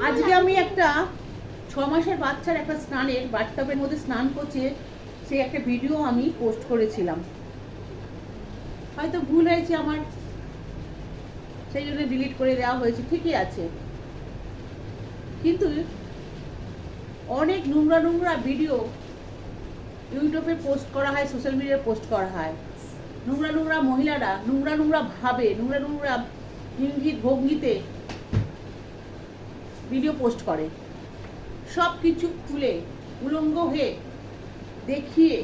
আজকে আমি একটা 6 মাসের বাচ্চার একটা স্নানের বাথটাবের মধ্যে স্নান করছে সেই একটা ভিডিও আমি পোস্ট করেছিলাম। হয়তো ভুল হয়েছে আমার, সেই জন্য ডিলিট করে দেওয়া হয়েছে, ঠিকই আছে। কিন্তু অনেক নোংরা নোংরা ভিডিও ইউটিউবে পোস্ট করা হয়, সোশ্যাল মিডিয়ায় পোস্ট করা হয়। নোংরা নোংরা মহিলারা নোংরা নোংরা ভাবে, নোংরা নোংরা ইঙ্গিত ভঙ্গিতে ভিডিও পোস্ট করে। সব কিছু খুলে উলঙ্গ হয়ে দেখিয়ে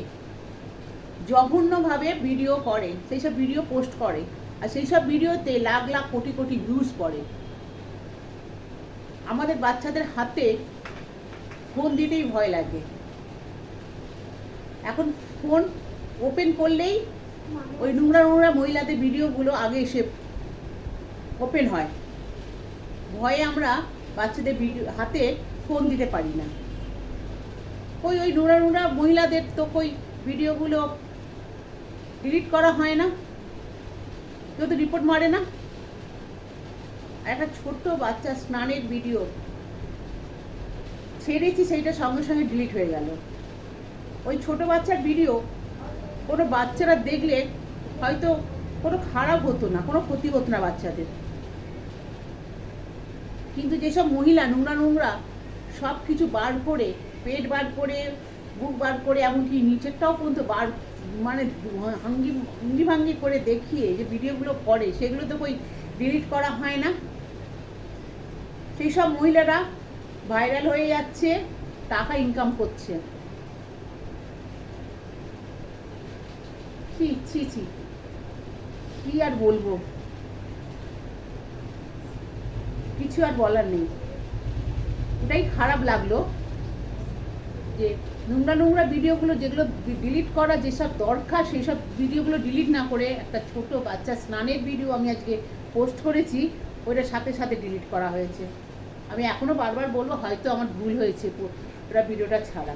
জঘন্যভাবে ভিডিও করে, সেই সব ভিডিও পোস্ট করে। আর সেই সব ভিডিওতে লাখ লাখ কোটি কোটি ভিউজ পড়ে। আমাদের বাচ্চাদের হাতে ফোন দিতেই ভয় লাগে। এখন ফোন ওপেন করলেই ওই নোংরা নোংরা মহিলাদের ভিডিওগুলো আগে এসে ওপেন হয়। ভয়ে আমরা বাচ্চাদের ভিডিও হাতে ফোন দিতে পারি না। ওই নোংরা নোংরা মহিলাদের তো ওই ভিডিওগুলো ডিলিট করা হয় না, কেউ তো রিপোর্ট মারে না। একটা ছোট্ট বাচ্চা স্নানের ভিডিও ছেড়েছি, সেইটা সঙ্গে সঙ্গে ডিলিট হয়ে গেল। ওই ছোট বাচ্চার ভিডিও কোনো বাচ্চারা দেখলে হয়তো কোনো খারাপ হতো না, কোনো ক্ষতি হতো না বাচ্চাদের। কিন্তু যেসব মহিলা নোংরা নোংরা সব কিছু বার করে, পেট বার করে, বুক বার করে, এমনকি নিচেরটাও পর্যন্ত বার মানে হাঙ্গি ভাঙ্গি করে দেখিয়ে যে ভিডিওগুলো করে, সেগুলো তো কই ডিলিট করা হয় না। সেই সব মহিলারা ভাইরাল হয়ে যাচ্ছে, টাকা ইনকাম করছে। ছি ছি ছি, কি আর বলবো, কিছু আর বলার নেই। ওটাই খারাপ লাগলো যে নোংরা নোংরা ভিডিওগুলো যেগুলো ডিলিট করা যেসব দরকার, সেই সব ভিডিওগুলো ডিলিট না করে একটা ছোট বাচ্চা স্নানের ভিডিও আমি আজকে পোস্ট করেছি, ওইটার সাথে সাথে ডিলিট করা হয়েছে। আমি এখনও বারবার বলবো হয়তো আমার ভুল হয়েছে ওটা ভিডিওটা ছাড়া।